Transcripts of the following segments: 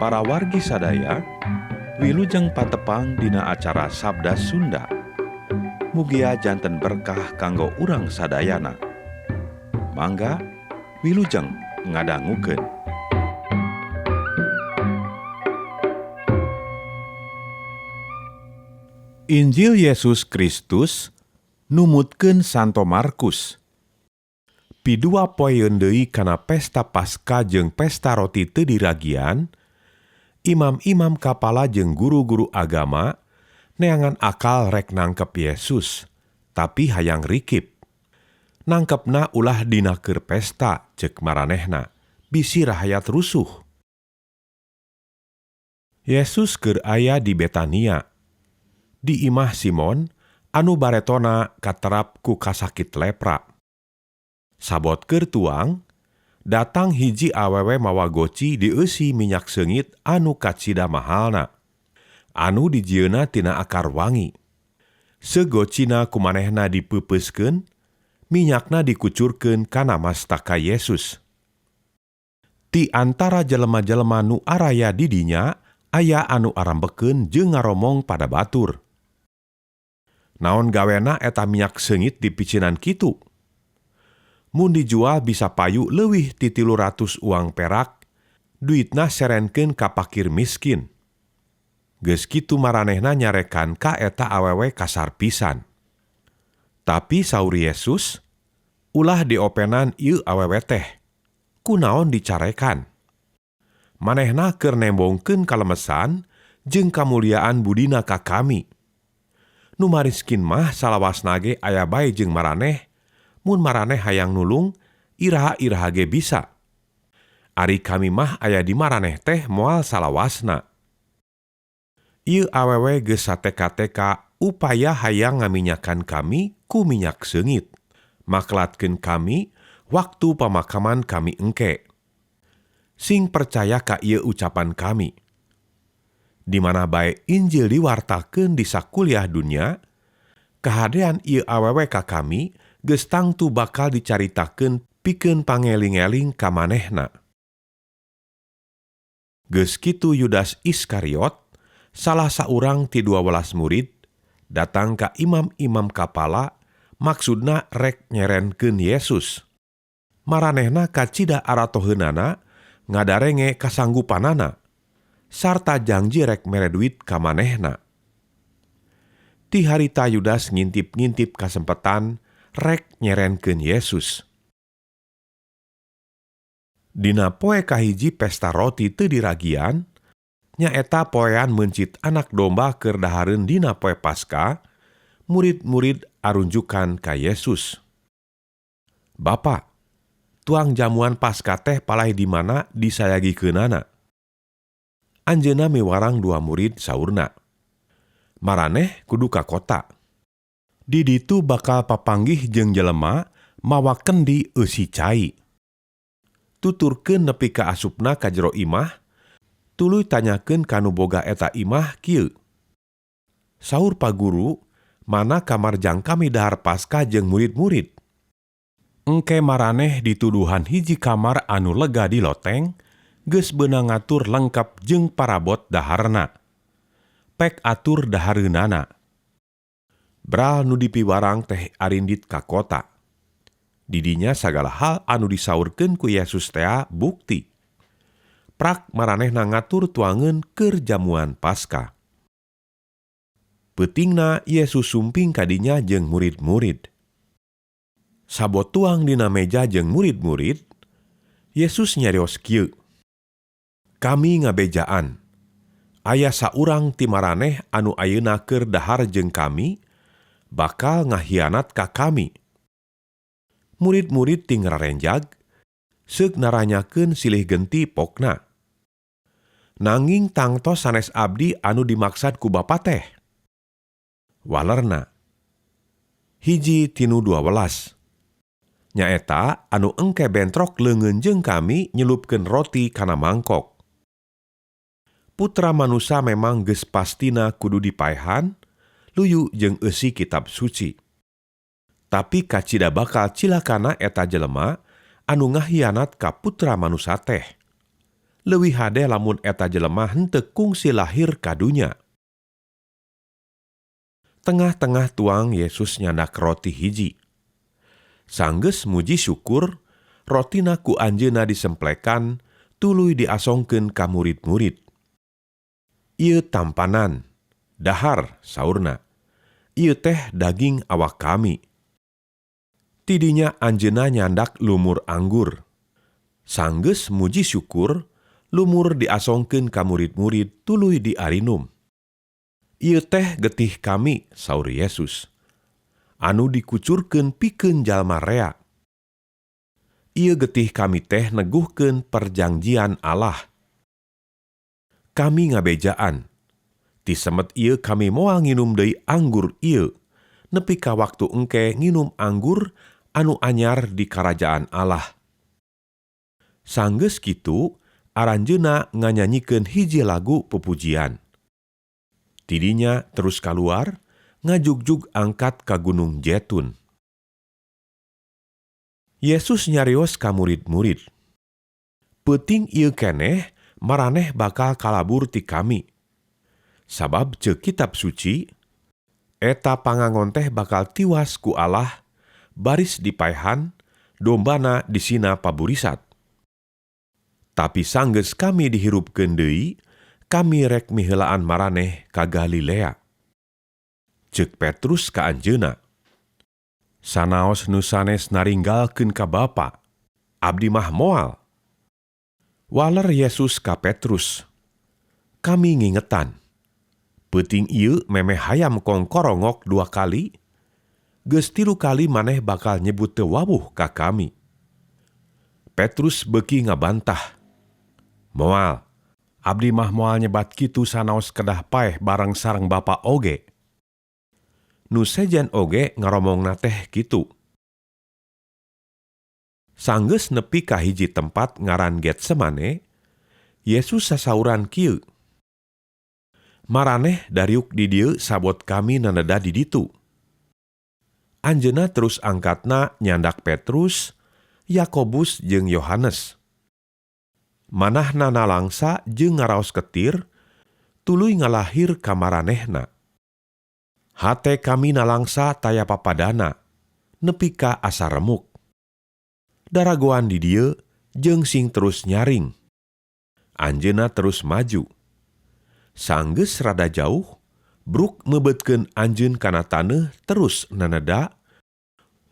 Para wargi sadaya, wilujeng patepang dina acara Sabda Sunda. Mugia janten berkah kanggo urang sadayana. Mangga wilujeng ngadangukeun. Injil Yesus Kristus numutkeun Santo Markus. Pidua poeun deui kana pesta Paskah jeung pesta roti teu diragian, imam-imam kapala jeung guru-guru agama neangan akal rek nangkep Yesus, tapi hayang rikip. Nangkepna ulah dina keur pesta, ceuk maranehna, bisi rahayat rusuh. Yesus keur aya di Betania, di imah Simon, anu baretona katerap ku kasakit lepra. Sabot keur tuang, datang hiji awewe mawa goci dieusi minyak seungit anu kacida mahalna, anu dijieuna tina akar wangi. Segocina kumanehna dipepeuskeun, minyakna dikucurkeun kana mastaka Yesus. Ti antara jelema-jelema nu araya di dinya, aya anu arambekeun jeung ngaromong pada batur. Naon gawena eta minyak seungit dipicinan kitu? Mun dijual bisa payu leuwih ti 300 uang perak, duitna serenkeun ka pakir miskin. Geus kitu maranehna nyarekan ka eta awewe kasar pisan. Tapi saur Yesus, ulah diopenan ieu awewe teh. Kunaon dicarekan? Manehna keur nembongkeun kalemesan jeung kamuliaan budina ka kami. Nu mariskin mah salawasna ge aya bae jeung maraneh, mun maraneh hayang nulung, iraha-iraha ge bisa. Ari kami mah aya di maraneh teh moal salawasna. Ieu awewe geus sateka-teka upaya hayang ngaminyakan kami ku minyak seungit, maklatkeun kami waktu pamakaman kami engke. Sing percaya ka ieu ucapan kami. Di mana bae Injil diwartakeun di sakuliah dunya, kahadean ieu awewe ka kami geus tangtu bakal dicaritakeun pikeun pangeling-eling ka manehna. Geus kitu Yudas Iskariot, salah saurang ti 12 murid, datang ka imam-imam kapala, maksudna rek nyerenkeun Yesus. Maranehna kacida aratoheunana, ngadarenge kasanggupanana, sarta janji rek mere duit ka manehna. Ti harita Yudas ngintip-ngintip kasempetan, rek nyerenkeun Yesus. Dina poe kahiji pesta roti teu diragian, nyaeta poean mencit anak domba keur dahareun dina poe Paskah, murid-murid arunjukan ka Yesus. Bapa, tuang jamuan Paskah teh palai di mana disayagikeunana? Anjeunna miwarang 2 murid saurna. Maraneh kudu ka kota. Di ditu bakal papanggih jeung jelema mawa kendi eusi cai. Tuturkeun nepi ka asupna ka jero imah, tuluy tanyakeun kanu boga eta imah kieu. Saur Pak Guru, mana kamar jangkami dahar Paskah jeung murid-murid? Engke maraneh dituduhan hiji kamar anu lega di loteng, geus beunang ngatur lengkap jeung parabot daharna. Pek atur dahareunana. Bral nu dipiwarang teh arindit ka kota. Didinya sagala hal anu disaurkeun ku Yesus tea bukti. Prak maranehna ngatur tuangeun keur jamuan Paskah. Peutingna Yesus sumping ka dinya jeung murid-murid. Sabot tuang dina meja jeung murid-murid, Yesus nyarios kieu. Kami ngabejaan. Aya saurang ti maraneh anu ayeuna keur dahar jeung kami, bakal ngahianat ka kami. Murid-murid ting rarenjag, seuk naranyakeun silih genti pokna. Nanging tangtos sanes abdi anu dimaksad ku Bapa teh. Walerna. Hiji tinu 12. Nyaeta anu engke bentrok leungeun jeung kami nyelupkeun roti kana mangkok. Putra manusia memang geus pastina kudu dipaehan, luyu jeung eusi kitab suci. Tapi kacida bakal cilakana eta jelema anu ngahianat ka putra manusia teh. leuwih hade lamun eta jelema henteu kungsi lahir ka dunya. Tengah-tengah tuang Yesus nyandak roti hiji. Sanggeus muji syukur, rotina ku anjeunna disemplekan, tuluy diasongkeun ka murid-murid. Ieu tampanan, dahar, saurna. Ieu teh daging awak kami. Tidinya anjeunna nyandak lumur anggur. Sanggeus muji syukur, lumur diasongkeun ka murid-murid tuluy diarinum. Ieu teh getih kami, saur Yesus. Anu dikucurkeun pikeun jalma rea. Ieu getih kami teh neguhkeun perjanjian Allah. Kami ngabejaan. Ti semet ieu kami moal nginum deui anggur ieu, nepi ka waktu engke nginum anggur anu anyar di karajaan Allah. Sanggeus kitu, aranjeunna nganyanyikeun hiji lagu pepujian. Tidinya terus kaluar, ngajugjug angkat ka Gunung Jetun. Yesus nyarios ka murid-murid. Peuting ieu keneh, maraneh bakal kalabur ti kami. Sabab ceuk kitab suci, eta pangangon teh bakal tiwas ku Allah, baris dipaehan, dombana disina paburisat. Tapi sanggeus kami dihirupkeun deui, kami rek miheulaan maraneh ka Galilea. Ceuk Petrus ka anjeunna. Sanaos nu sanes naringgalkeun ka Bapa, abdi mah moal. Waler Yesus ka Petrus. Kami ngingetan. Peuting ieu memeh hayam kongkorongok 2 kali, geus 3 kali maneh bakal nyebut teu wawuh ka kami. Petrus beuki ngabantah. Moal, abdi mah moal nyebat kitu sanaos kedah paeh bareng sareng Bapa oge. Nu sejen oge ngaromongna teh kitu. Sanggeus nepi ka hiji tempat ngaran Getsemane, Yesus sasauran kieu. Maraneh dariuk di dieu sabot kami naneda di ditu. Anjeunna terus angkatna nyandak Petrus, Yakobus jeung Yohanes. Manahna nalangsa jeung ngaraos ketir, tuluy ngalahir ka maranehna. Hate kami nalangsa taya papadana, nepi ka asa remuk. Daragoan di dieu jeung sing terus nyaring. Anjeunna terus maju. Sanggeus rada jauh, bruk meubetkeun anjeun kana taneuh terus naneda,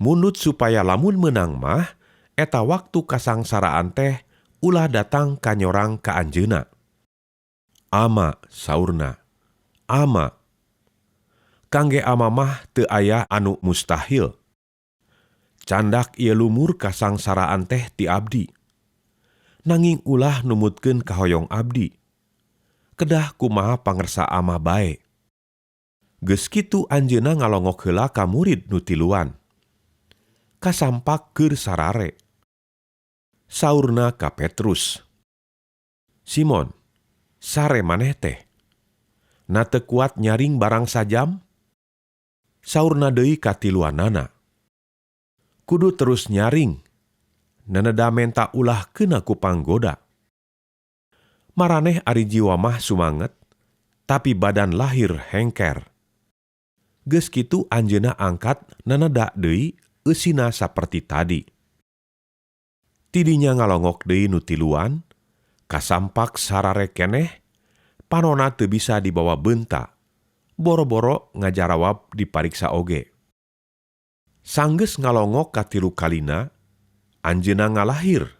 mundut supaya lamun meunang mah, eta waktu kasangsaraan teh ulah datang kanyorang ka anjeunna. Ama, saurna, ama. Kangge ama mah teu aya anu mustahil. Candak ieu lumur kasangsaraan teh ti abdi. Nanging ulah numutkeun kahoyong abdi. Kedah kumaha pangersa ama bae. Geus kitu anjeunna ngalongok heula ka murid nu tiluan. Kasampak keur sarare. Saurna ka Petrus. Simon, sare maneh teh. Na teu kuat nyaring barang sajam? Saurna deui ka tiluanana. Kudu terus nyaring. Naneda menta ulah keuna ku panggoda. Maraneh ari jiwa mah sumanget, tapi badan lahir hengker. Geus kitu anjeunna angkat naneda deui eusina saperti tadi. Tidinya ngalongok deui nu tiluan, kasampak sarare keneh, panonna teu bisa dibawa beunta. Boro-boro ngajarawab dipariksa oge. Sanggeus ngalongok ka 3 kalina, anjeunna ngalahir.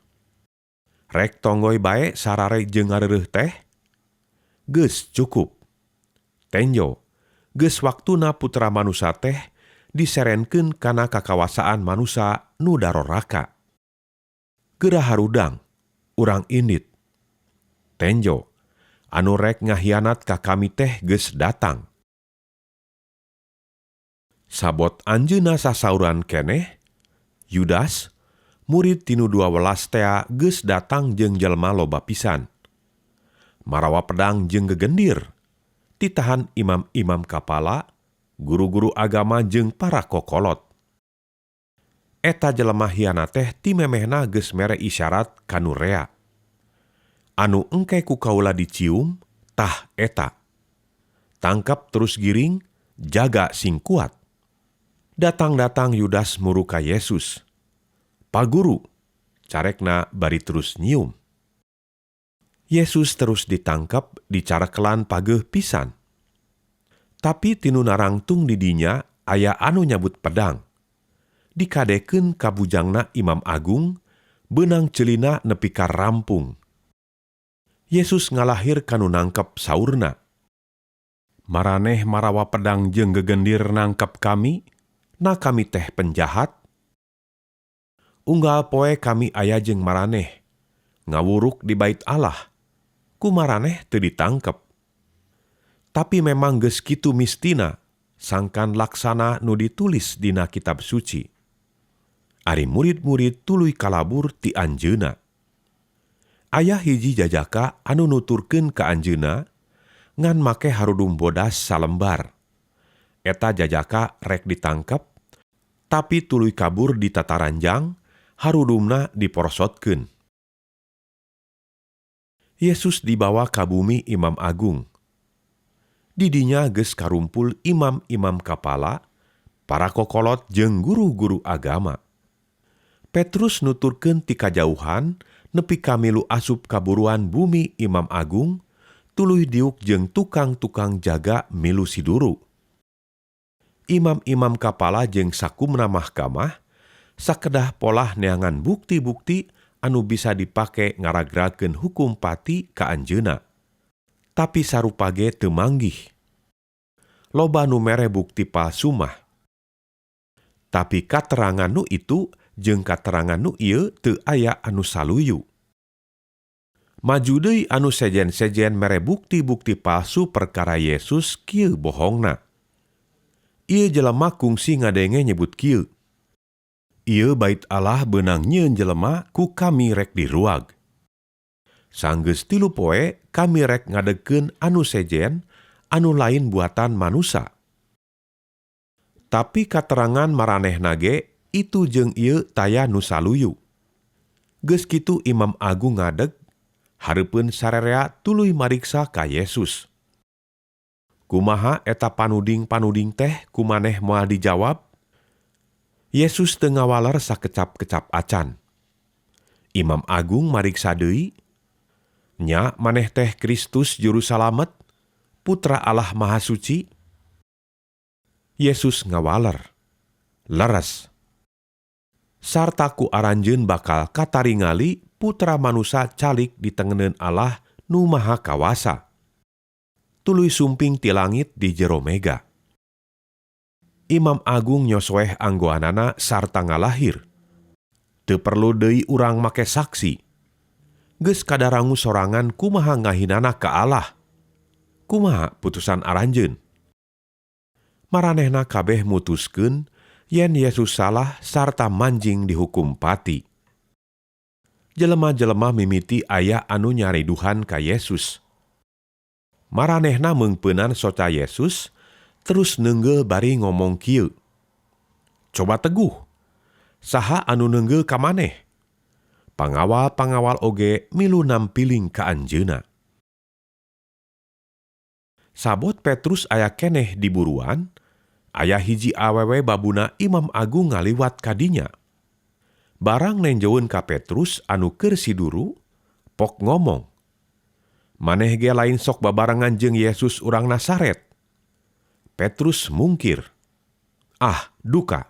Rek tonggoy bae sarare jeung ngareureuh teh? Geus cukup. Tenjo, geus waktuna Putra Manusa teh diserenkeun kana kakawasaan manusa nu daroraka. Geura harudang, urang indit. Tenjo, anu rek ngahianat ka kami teh geus datang. Sabot anjeunna sasauran keneh, Yudas, murid tinu 12 tea geus datang jeung jelema loba pisan. Marawa pedang jeung gegendir, titahan imam-imam kapala, guru-guru agama jeung para kokolot. Eta jelema hianat teh ti memehna geus mere isyarat kanu rea. anu engke ku kaula dicium, tah eta. Tangkap terus giring, jaga sing kuat. Datang-datang Yudas muru ka Yesus. "Pak Guru," carekna bari terus nyium. Yesus terus ditangkap dicarekelan pageuh pisan. Tapi tinu narangtung di dinya aya anu nyabut pedang. Dikadekeun ka bujangna Imam Agung, beunang celina nepi ka rampung. Yesus ngalahir kanu nangkep saurna. "Maraneh marawa pedang jeung gegendir nangkep kami, na kami teh penjahat? Unggal poe kami aya jeung maraneh, ngawuruk di bait Allah, ku maraneh teu ditangkep. Tapi memang geus kitu mistina, sangkan laksana nu ditulis dina kitab suci. Ari murid-murid tuluy kalabur ti anjeunna. Aya hiji jajaka anu nuturkeun ka anjeunna, ngan make harudum bodas salembar. Eta jajaka rek ditangkep, tapi tuluy kabur di tataranjang, harudumna diporosotkeun. Yesus dibawa ka bumi Imam Agung. Di dinya geus karumpul imam-imam kapala, para kokolot jeung guru-guru agama. Petrus nuturkeun ti kajauhan nepi ka milu asup kaburuan bumi Imam Agung, tuluy diuk jeung tukang-tukang jaga milu siduru. Imam-imam kapala jeung sakumna mahkamah sakedah polah neangan bukti-bukti anu bisa dipake ngaragrakeun hukum pati ka anjeunna. Tapi sarupa ge teu manggih. Loba nu mere bukti palsu mah. Tapi katerangan nu itu jeung katerangan nu ieu teu aya anu saluyu. Maju deui anu sejen-sejen mere bukti-bukti palsu perkara Yesus kieu bohongna. Ieu jelema kungsi ngadenge nyebut kieu. Ieu bait Allah beunang nyieun jelema ku kami rek diruag. Sanggeus 3 poe kami rek ngadegkeun anu sejen, anu lain buatan manusa. Tapi katerangan maranehna ge itu jeung ieu taya nu saluyu. Geus kitu Imam Agung ngadeg, hareupeun sarerea tuluy mariksa ka Yesus. Kumaha eta panuding-panuding teh kumaneh moal dijawab? Yesus teu ngawaler sakecap-kecap acan. Imam Agung mariksa deui, "Nya maneh teh Kristus juru salamet, Putra Allah Mahasuci?" Yesus ngawaler, "Leres. Sarta ku aranjeun bakal kataringali Putra Manusa calik di tengeneun Allah nu Maha Kawasa. Tuluy sumping ti langit di jero mega." Imam Agung nyosoeh anggoanana sarta ngalahir. Teu perlu deui urang make saksi. Geus kadarangu sorangan kumaha ngahinana ka Allah. Kumaha putusan aranjeun? Maranehna kabeh mutuskeun yen Yesus salah sarta manjing dihukum pati. Jelema-jelema mimiti aya anu nyariduhan ka Yesus. Maranehna meungpeunan soca Yesus, terus neunggel bari ngomong kieu, "Coba teguh, saha anu neunggel ka maneh?" Pangawal-pangawal oge milu nampiling ka anjeunna. Sabot Petrus aya keneh di buruan, aya hiji awewe babuna Imam Agung ngaliwat ka dinya. Barang nenjoeun ka Petrus anu keur siduru, pok ngomong, "Maneh ge lain sok babarengan jeung Yesus urang Nasaret." Petrus mungkir, "Ah, duka.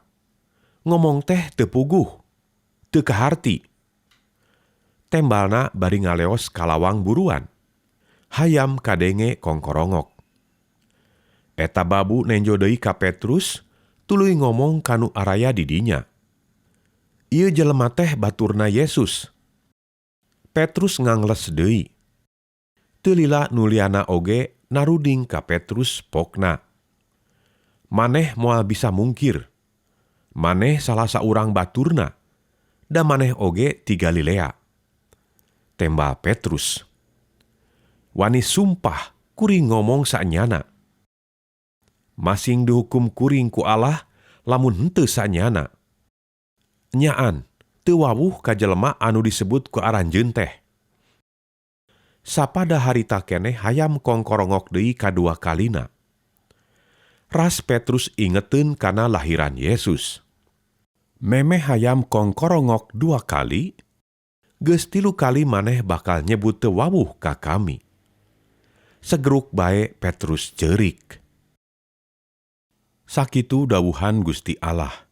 Ngomong teh teu puguh, teu kaharti." Tembalna bari ngaleos kalawang buruan. Hayam kadenge kongkorongok. Eta babu nenjo deui ka Petrus, tuluy ngomong kanu araya di dinya. "Ieu jelema teh baturna Yesus." Petrus ngangles deui. Teu lila nuliana oge naruding ka Petrus pokna, "Maneh moal bisa mungkir. Maneh salah saurang baturna, da maneh oge ti Galilea." Tembal Petrus, "Wani sumpah kuring ngomong saenyana. Masing dihukum kuring ku Allah lamun henteu saenyana. Nyaan, teu wawuh ka jelema anu disebut ku aranjeun teh." sapada harita keneh hayam kongkorongok deui kadua kalina. Ras Petrus ingeteun kana lahiran Yesus. Memeh hayam kongkorongok 2 kali, geus 3 kali maneh bakal nyebut teu wawuh ka kami. Segeruk bae Petrus jeurik. Sakitu dawuhan Gusti Allah.